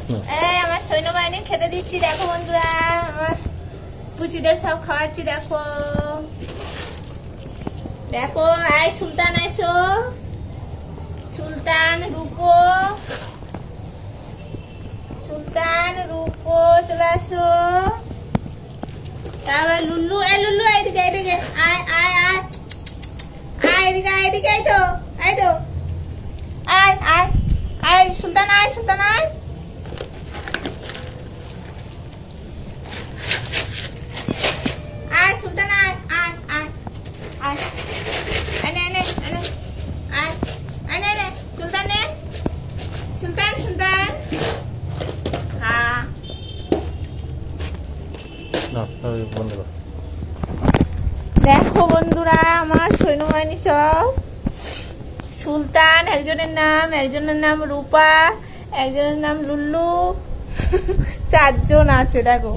এই আমার সৈন্যবাহিনী খেতে দিচ্ছি, দেখো বন্ধুরা, আমার পুষিদের সব খাওয়াচ্ছি, দেখো দেখো। আয় সুলতান, এসো সুলতান, রূপো, সুলতান, রূপো চলে আসো। তারপরে লুল্লু, এই লুল্লু এইদিকে এইদিকে আয় আয় আয় আয়, এদিকে আয়, এদিকে আয় তো, আয় তো, আয় আয় আয় সুলতান, আয় সুলতান, আয়। আয় সুলতান, আয় আয় আয় আয়, এনে এনে এনে, আয় এনে এনে, সুলতান নে, সুলতান সুলতান, হ্যাঁ দেখো বন্ধুরা, আমার সৈন্যবাহিনী সব। সুলতান একজনের নাম রূপা, একজনের নাম লুল্লু, 4 জন আছে দেখো।